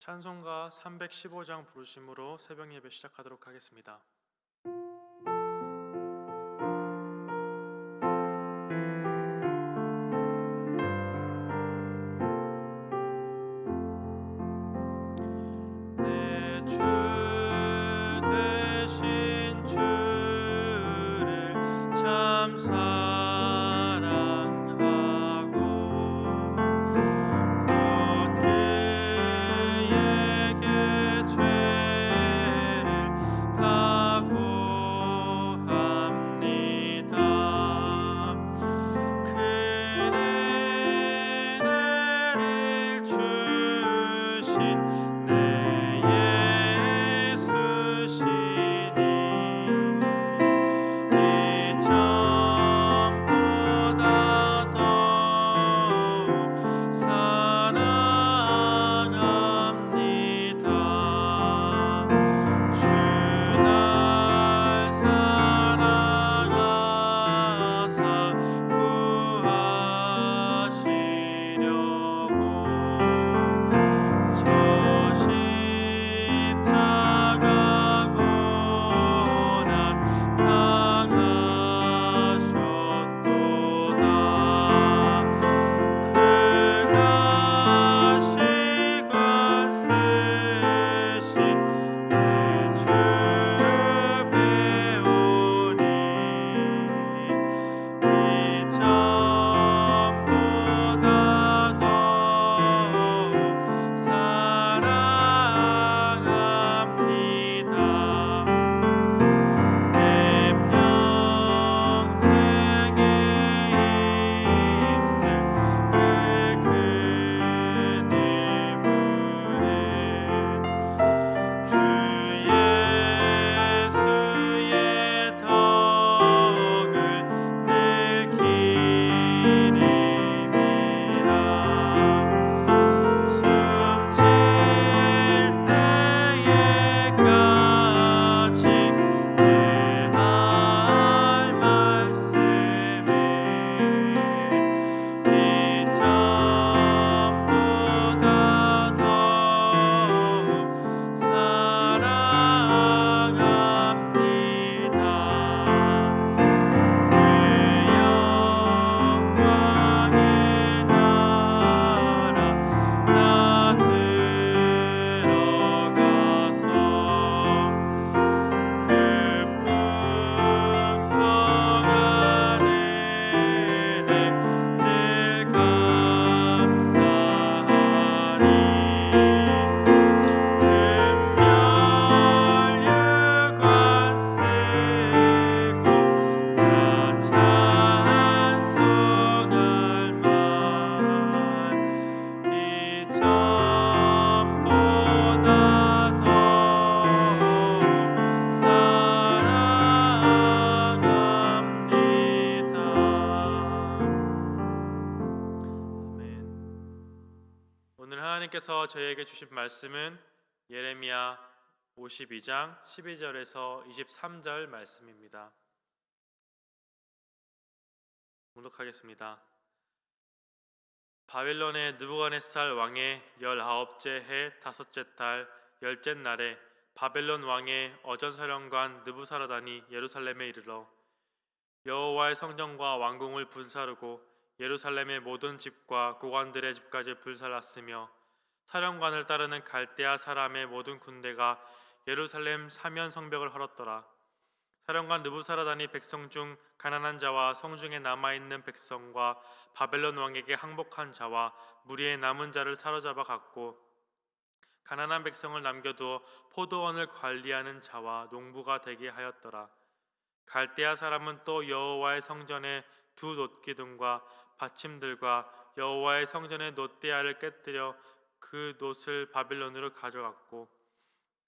찬송가 315장 부르심으로 새벽 예배 시작하도록 하겠습니다. 내 주 되신 주를 참 사랑하고 곧 그에게 죄를 다 고합니다. 큰 은혜를 주신 내 예수시니 이전보다 더욱 사랑합니다. 주 날 사랑하사 구하시려고 저 십자가 고난 당하셨도다. 그가 시관 쓰신 내 주 배우니 이전보다 더욱 사랑합니다. 내 평생에 힘쓸 그 큰 힘으로 주 예수의 덕을 늘 기림이라. 숨질 때에까지 내 할 말씀을 이전보다 더욱 사랑합니다. 그 영광의 나라 나 들어가서 그 풍성한 은혜 늘 감사하리. 금면류관 쓰고 나 찬송할 만 이전보다 더욱 사랑합니다. 아멘. 오늘 하나님께서 저희에게 주신 말씀은 예레미야 52장 12절에서 23절 말씀입니다. 봉독하겠습니다. 바벨론의 느부갓네살 왕의 19째 해 5째 달 10째 날에 바벨론 왕의 어전사령관 느부사라단이 예루살렘에 이르러 여호와의 성전과 왕궁을 분사르고 예루살렘의 모든 집과 고관들의 집까지 불살랐으며 사령관을 따르는 갈대아 사람의 모든 군대가 예루살렘 사면 성벽을 헐었더라. 사령관 느부사라단이 백성 중 가난한 자와 성중에 남아있는 백성과 바벨론 왕에게 항복한 자와 무리의 남은 자를 사로잡아 갔고 가난한 백성을 남겨두어 포도원을 관리하는 자와 농부가 되게 하였더라. 갈대아 사람은 또 여호와의 성전의 두 놋기둥과 받침들과 여호와의 성전의 놋대야를 깨뜨려 그 놋을 바벨론으로 가져갔고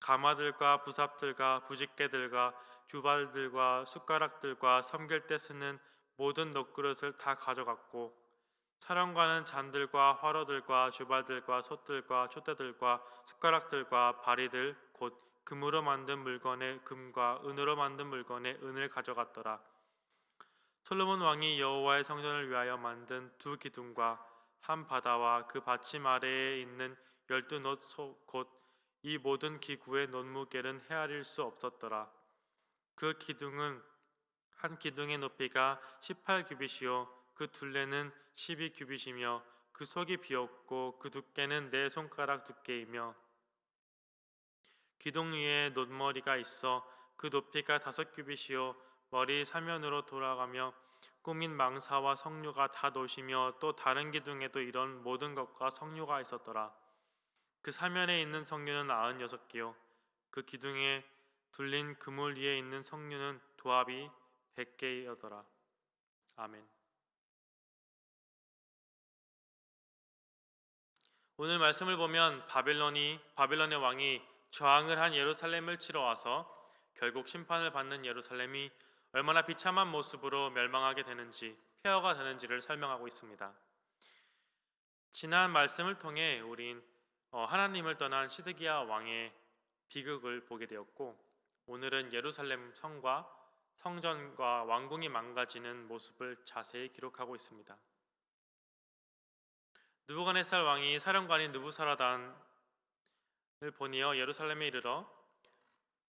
가마들과 부삽들과 부집개들과 규발들과 숟가락들과 섬길 때 쓰는 모든 놋그릇을 다 가져갔고 사령관은 잔들과 화로들과 주발들과 솥들과 촛대들과 숟가락들과 바리들 곧 금으로 만든 물건의 금과 은으로 만든 물건의 은을 가져갔더라. 솔로몬 왕이 여호와의 성전을 위하여 만든 두 기둥과 한 바다와 그 받침 아래에 있는 12놋 곧 이 모든 기구의 논무게는 헤아릴 수 없었더라. 그 기둥은 한 기둥의 높이가 18규빗이요 그 둘레는 12규빗이며 그 속이 비었고 그 두께는 네 손가락 두께이며 기둥 위에 놋머리가 있어 그 높이가 5규빗이요 머리 사면으로 돌아가며 꾸민 망사와 석류가 다 놋이며 또 다른 기둥에도 이런 모든 것과 석류가 있었더라. 그 사면에 있는 석류는 96개요 그 기둥에 둘린 그물 위에 있는 석류는 도합이 100개여더라. 아멘. 오늘 말씀을 보면 바벨론의 왕이 저항을 한 예루살렘을 치러 와서 결국 심판을 받는 예루살렘이 얼마나 비참한 모습으로 멸망하게 되는지, 폐허가 되는지를 설명하고 있습니다. 지난 말씀을 통해 우린 하나님을 떠난 시드기야 왕의 비극을 보게 되었고, 오늘은 예루살렘 성과 성전과 왕궁이 망가지는 모습을 자세히 기록하고 있습니다. 느부갓네살 왕이 사령관인 느부사라단을 보내어 예루살렘에 이르러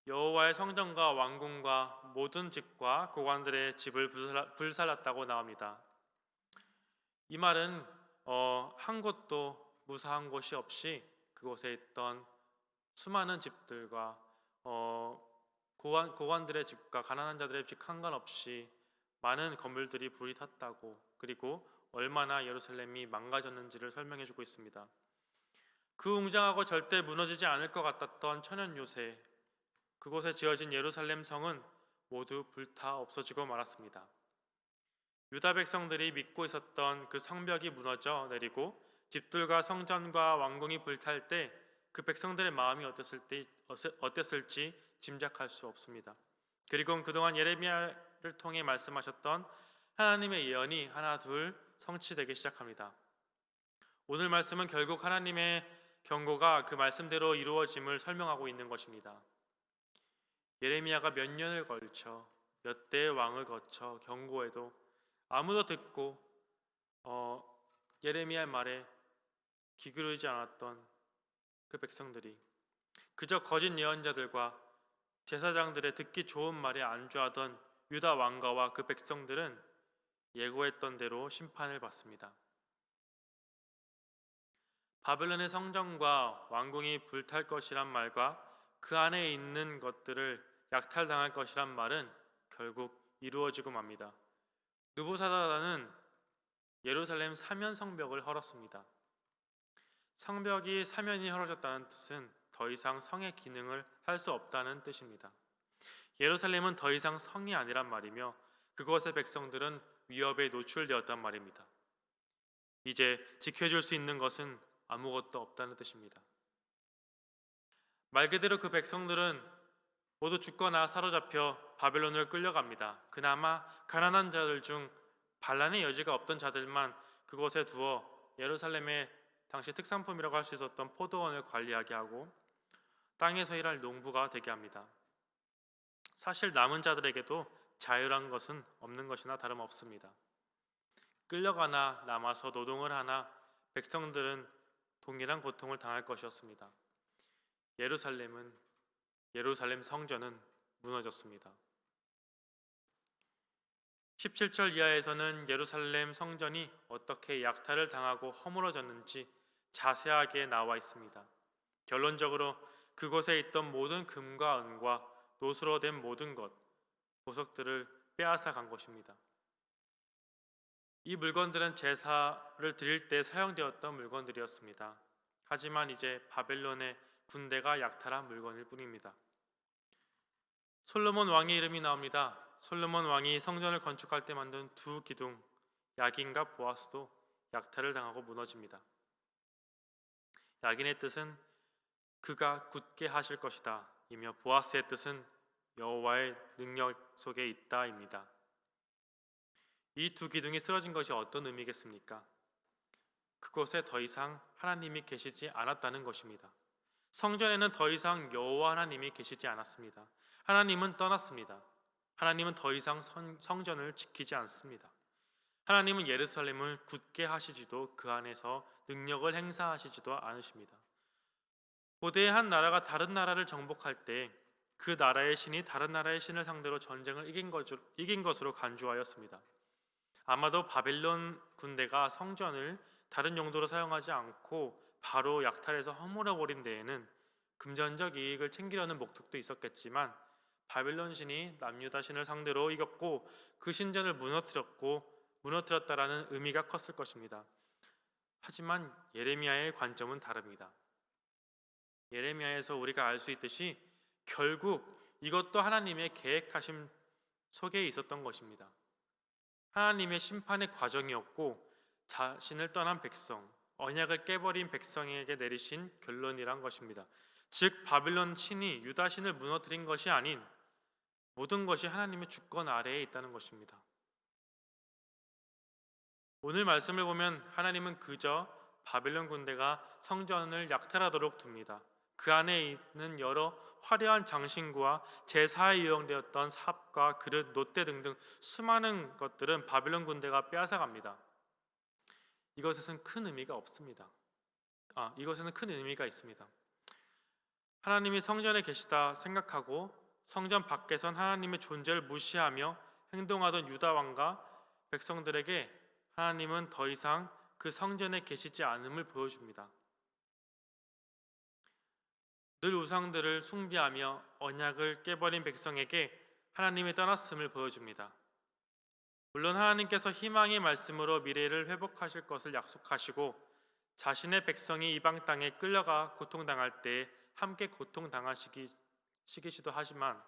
여호와의 성전과 왕궁과 모든 집과 고관들의 집을 불살랐다고 나옵니다. 이 말은 한 곳도 무사한 곳이 없이 그곳에 있던 수많은 집들과 고관들의 집과 가난한 자들의 집 상관없이 많은 건물들이 불이 탔다고, 그리고 얼마나 예루살렘이 망가졌는지를 설명해주고 있습니다. 그 웅장하고 절대 무너지지 않을 것 같았던 천연 요새, 그곳에 지어진 예루살렘 성은 모두 불타 없어지고 말았습니다. 유다 백성들이 믿고 있었던 그 성벽이 무너져 내리고 집들과 성전과 왕궁이 불탈 때 그 백성들의 마음이 어땠을지 짐작할 수 없습니다. 그리고 그동안 예레미야를 통해 말씀하셨던 하나님의 예언이 하나 둘 성취되기 시작합니다. 오늘 말씀은 결국 하나님의 경고가 그 말씀대로 이루어짐을 설명하고 있는 것입니다. 예레미야가 몇 년을 걸쳐 몇 대의 왕을 거쳐 경고해도 아무도 듣고 예레미야의 말에 귀 기울이지 않았던 그 백성들이, 그저 거짓 예언자들과 제사장들의 듣기 좋은 말에 안주하던 유다 왕가와 그 백성들은 예고했던 대로 심판을 받습니다. 바벨론의 성전과 왕궁이 불탈 것이란 말과 그 안에 있는 것들을 약탈당할 것이란 말은 결국 이루어지고 맙니다. 느부사라단은 예루살렘 사면 성벽을 헐었습니다. 성벽이 사면이 헐어졌다는 뜻은 더 이상 성의 기능을 할 수 없다는 뜻입니다. 예루살렘은 더 이상 성이 아니란 말이며 그곳의 백성들은 위협에 노출되었단 말입니다. 이제 지켜줄 수 있는 것은 아무것도 없다는 뜻입니다. 말 그대로 그 백성들은 모두 죽거나 사로잡혀 바벨론을 끌려갑니다. 그나마 가난한 자들 중 반란의 여지가 없던 자들만 그곳에 두어 예루살렘의 당시 특산품이라고 할 수 있었던 포도원을 관리하게 하고 땅에서 일할 농부가 되게 합니다. 사실 남은 자들에게도 자유란 것은 없는 것이나 다름없습니다. 끌려가나 남아서 노동을 하나 백성들은 동일한 고통을 당할 것이었습니다. 예루살렘 성전은 무너졌습니다. 17절 이하에서는 예루살렘 성전이 어떻게 약탈을 당하고 허물어졌는지 자세하게 나와 있습니다. 결론적으로 그곳에 있던 모든 금과 은과 노수로 된 모든 것, 보석들을 빼앗아 간 것입니다. 이 물건들은 제사를 드릴 때 사용되었던 물건들이었습니다. 하지만 이제 바벨론의 군대가 약탈한 물건일 뿐입니다. 솔로몬 왕의 이름이 나옵니다. 솔로몬 왕이 성전을 건축할 때 만든 두 기둥, 야긴과 보아스도 약탈을 당하고 무너집니다. 야긴의 뜻은 그가 굳게 하실 것이다 이며 보아스의 뜻은 여호와의 능력 속에 있다입니다. 이 두 기둥이 쓰러진 것이 어떤 의미겠습니까? 그곳에 더 이상 하나님이 계시지 않았다는 것입니다. 성전에는 더 이상 여호와 하나님이 계시지 않았습니다. 하나님은 떠났습니다. 하나님은 더 이상 성전을 지키지 않습니다. 하나님은 예루살렘을 굳게 하시지도 그 안에서 능력을 행사하시지도 않으십니다. 고대의 나라가 다른 나라를 정복할 때 그 나라의 신이 다른 나라의 신을 상대로 전쟁을 이긴 것으로 간주하였습니다. 아마도 바벨론 군대가 성전을 다른 용도로 사용하지 않고 바로 약탈해서 허물어버린 데에는 금전적 이익을 챙기려는 목적도 있었겠지만, 바벨론 신이 남유다 신을 상대로 이겼고 그 신전을 무너뜨렸다라는 의미가 컸을 것입니다. 하지만 예레미야의 관점은 다릅니다. 예레미야에서 우리가 알 수 있듯이 결국 이것도 하나님의 계획하심 속에 있었던 것입니다. 하나님의 심판의 과정이었고, 자신을 떠난 백성, 언약을 깨버린 백성에게 내리신 결론이란 것입니다. 즉 바빌론 신이 유다 신을 무너뜨린 것이 아닌 모든 것이 하나님의 주권 아래에 있다는 것입니다. 오늘 말씀을 보면 하나님은 그저 바벨론 군대가 성전을 약탈하도록 둡니다. 그 안에 있는 여러 화려한 장신구와 제사에 이용되었던 삽과 그릇, 놋대 등등 수많은 것들은 바벨론 군대가 빼앗아갑니다. 이것에는 큰 의미가 없습니다. 이것에는 큰 의미가 있습니다. 하나님이 성전에 계시다 생각하고 성전 밖에선 하나님의 존재를 무시하며 행동하던 유다 왕과 백성들에게 하나님은 더 이상 그 성전에 계시지 않음을 보여줍니다. 늘 우상들을 숭배하며 언약을 깨버린 백성에게 하나님이 떠났음을 보여줍니다. 물론 하나님께서 희망의 말씀으로 미래를 회복하실 것을 약속하시고 자신의 백성이 이방 땅에 끌려가 고통당할 때 함께 고통당하시기도 하지만,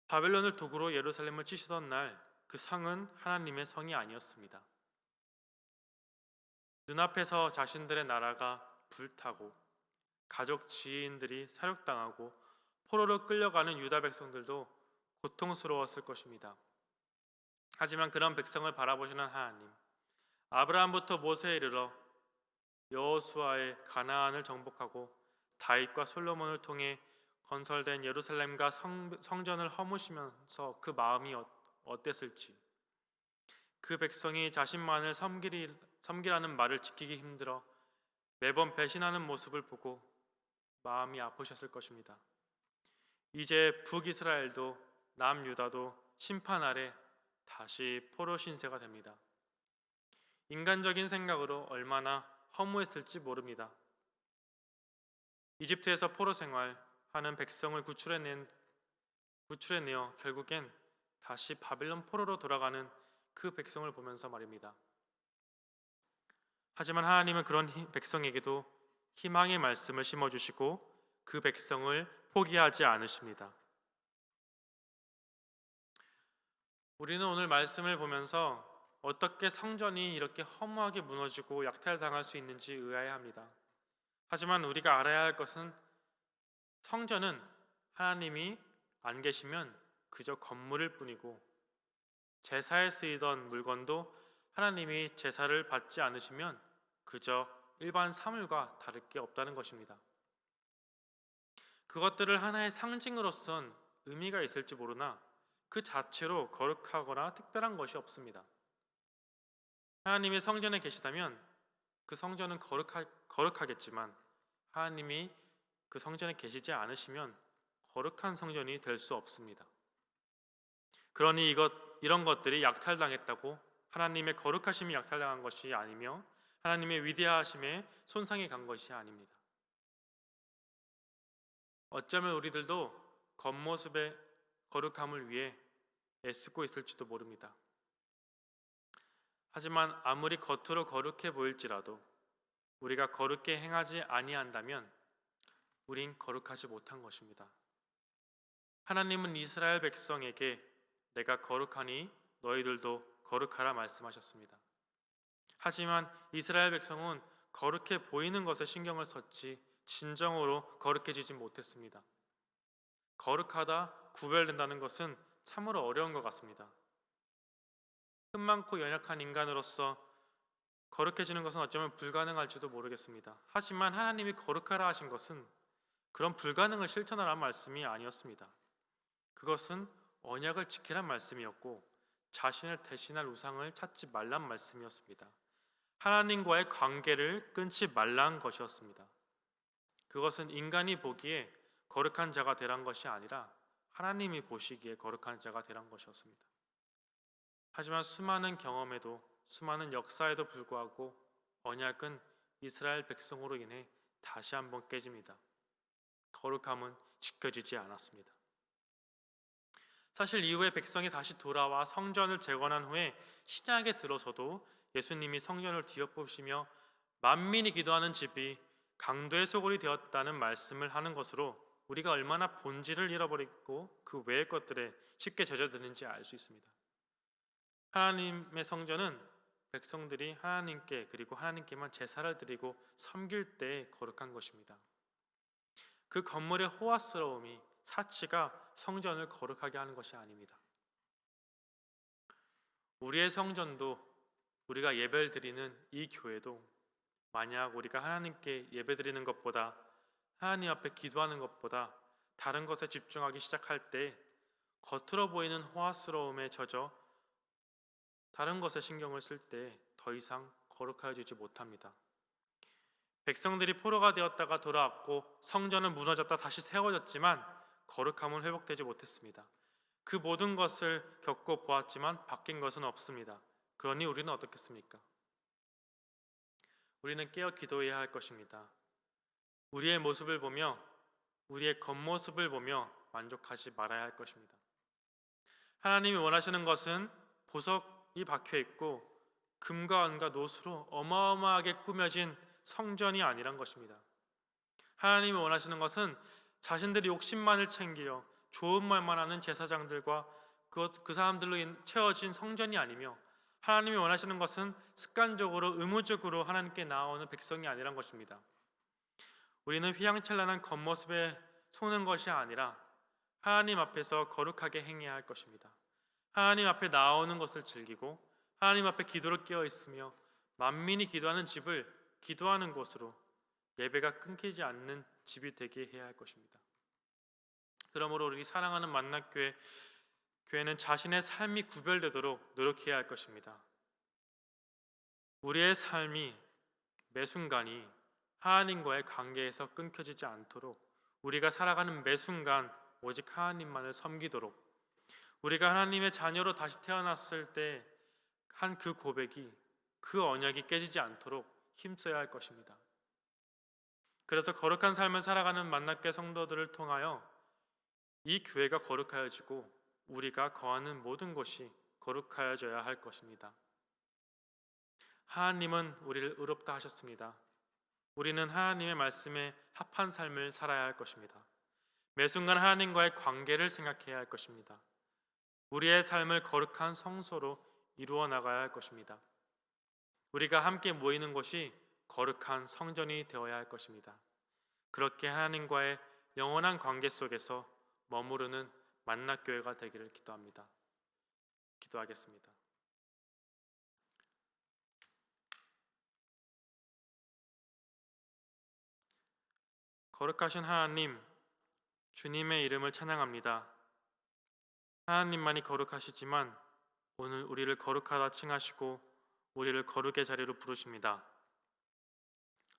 바벨론을 도구로 예루살렘을 치시던 날 그 성은 하나님의 성이 아니었습니다. 눈앞에서 자신들의 나라가 불타고 가족 지인들이 사륙당하고 포로로 끌려가는 유다 백성들도 고통스러웠을 것입니다. 하지만 그런 백성을 바라보시는 하나님, 아브라함부터 모세에 이르러 여호수아의 가나안을 정복하고 다윗과 솔로몬을 통해 건설된 예루살렘과 성전을 허무시면서 그 마음이 어땠을지, 그 백성이 자신만을 섬기라는 말을 지키기 힘들어 매번 배신하는 모습을 보고 마음이 아프셨을 것입니다. 이제 북이스라엘도 남유다도 심판 아래 다시 포로 신세가 됩니다. 인간적인 생각으로 얼마나 허무했을지 모릅니다. 이집트에서 포로 생활하는 백성을 구출해내어 결국엔 다시 바벨론 포로로 돌아가는 그 백성을 보면서 말입니다. 하지만 하나님은 그런 백성에게도 희망의 말씀을 심어주시고 그 백성을 포기하지 않으십니다. 우리는 오늘 말씀을 보면서 어떻게 성전이 이렇게 허무하게 무너지고 약탈당할 수 있는지 의아해합니다. 하지만 우리가 알아야 할 것은 성전은 하나님이 안 계시면 그저 건물일 뿐이고, 제사에 쓰이던 물건도 하나님이 제사를 받지 않으시면 그저 일반 사물과 다를 게 없다는 것입니다. 그것들을 하나의 상징으로선 의미가 있을지 모르나 그 자체로 거룩하거나 특별한 것이 없습니다. 하나님이 성전에 계시다면 그 성전은 거룩하겠지만, 하나님이 그 성전에 계시지 않으시면 거룩한 성전이 될 수 없습니다. 그러니 이런 것들이 약탈당했다고 하나님의 거룩하심이 약탈당한 것이 아니며 하나님의 위대하심에 손상이 간 것이 아닙니다. 어쩌면 우리들도 겉모습의 거룩함을 위해 애쓰고 있을지도 모릅니다. 하지만 아무리 겉으로 거룩해 보일지라도 우리가 거룩게 행하지 아니한다면 우린 거룩하지 못한 것입니다. 하나님은 이스라엘 백성에게 내가 거룩하니 너희들도 거룩하라 말씀하셨습니다. 하지만 이스라엘 백성은 거룩해 보이는 것에 신경을 썼지 진정으로 거룩해지지 못했습니다. 거룩하다 구별된다는 것은 참으로 어려운 것 같습니다. 흠 많고 연약한 인간으로서 거룩해지는 것은 어쩌면 불가능할지도 모르겠습니다. 하지만 하나님이 거룩하라 하신 것은 그런 불가능을 실천하라는 말씀이 아니었습니다. 그것은 언약을 지키란 말씀이었고 자신을 대신할 우상을 찾지 말란 말씀이었습니다. 하나님과의 관계를 끊지 말란 것이었습니다. 그것은 인간이 보기에 거룩한 자가 되란 것이 아니라 하나님이 보시기에 거룩한 자가 되란 것이었습니다. 하지만 수많은 경험에도 수많은 역사에도 불구하고 언약은 이스라엘 백성으로 인해 다시 한번 깨집니다. 거룩함은 지켜지지 않았습니다. 사실 이후에 백성이 다시 돌아와 성전을 재건한 후에 신약에 들어서도 예수님이 성전을 뒤엎으시며 만민이 기도하는 집이 강도의 소굴이 되었다는 말씀을 하는 것으로 우리가 얼마나 본질을 잃어버리고 그 외의 것들에 쉽게 젖어드는지 알 수 있습니다. 하나님의 성전은 백성들이 하나님께 그리고 하나님께만 제사를 드리고 섬길 때 거룩한 것입니다. 그 건물의 호화스러움이 사치가 성전을 거룩하게 하는 것이 아닙니다. 우리의 성전도 우리가 예배를 드리는 이 교회도 만약 우리가 하나님께 예배드리는 것보다 하나님 앞에 기도하는 것보다 다른 것에 집중하기 시작할 때 겉으로 보이는 호화스러움에 젖어 다른 것에 신경을 쓸 때 더 이상 거룩하여지지 못합니다. 백성들이 포로가 되었다가 돌아왔고 성전은 무너졌다 다시 세워졌지만 거룩함은 회복되지 못했습니다. 그 모든 것을 겪고 보았지만 바뀐 것은 없습니다. 그러니 우리는 어떻겠습니까? 우리는 깨어 기도해야 할 것입니다. 우리의 모습을 보며 우리의 겉모습을 보며 만족하지 말아야 할 것입니다. 하나님이 원하시는 것은 보석이 박혀 있고 금과 은과 노수로 어마어마하게 꾸며진 성전이 아니란 것입니다. 하나님이 원하시는 것은 자신들이 욕심만을 챙기려 좋은 말만 하는 제사장들과 그 사람들로 채워진 성전이 아니며 하나님이 원하시는 것은 습관적으로 의무적으로 하나님께 나아오는 백성이 아니란 것입니다. 우리는 휘황찬란한 겉모습에 속는 것이 아니라 하나님 앞에서 거룩하게 행해야 할 것입니다. 하나님 앞에 나오는 것을 즐기고 하나님 앞에 기도로 깨어 있으며 만민이 기도하는 집을 기도하는 곳으로 예배가 끊기지 않는 집이 되게 해야 할 것입니다. 그러므로 우리 사랑하는 만납교회는 자신의 삶이 구별되도록 노력해야 할 것입니다. 우리의 삶이 매 순간이 하나님과의 관계에서 끊겨지지 않도록 우리가 살아가는 매 순간 오직 하나님만을 섬기도록 우리가 하나님의 자녀로 다시 태어났을 때 한 그 고백이 그 언약이 깨지지 않도록 힘써야 할 것입니다. 그래서 거룩한 삶을 살아가는 만납교회 성도들을 통하여 이 교회가 거룩하여지고 우리가 거하는 모든 곳이 거룩하여져야 할 것입니다. 하나님은 우리를 의롭다 하셨습니다. 우리는 하나님의 말씀에 합한 삶을 살아야 할 것입니다. 매 순간 하나님과의 관계를 생각해야 할 것입니다. 우리의 삶을 거룩한 성소로 이루어 나가야 할 것입니다. 우리가 함께 모이는 곳이 거룩한 성전이 되어야 할 것입니다. 그렇게 하나님과의 영원한 관계 속에서 머무르는 만납교회가 되기를 기도합니다. 기도하겠습니다. 거룩하신 하나님, 주님의 이름을 찬양합니다. 하나님만이 거룩하시지만 오늘 우리를 거룩하다 칭하시고 우리를 거룩의 자리로 부르십니다.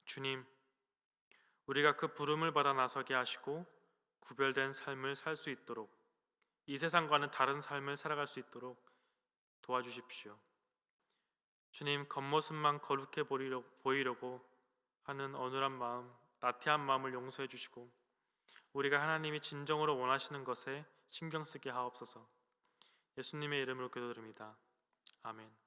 주님, 우리가 그 부름을 받아 나서게 하시고 구별된 삶을 살 수 있도록 이 세상과는 다른 삶을 살아갈 수 있도록 도와주십시오. 주님, 겉모습만 거룩해 보이려고 하는 어눌한 마음, 나태한 마음을 용서해 주시고 우리가 하나님이 진정으로 원하시는 것에 신경 쓰게 하옵소서. 예수님의 이름으로 기도드립니다. 아멘.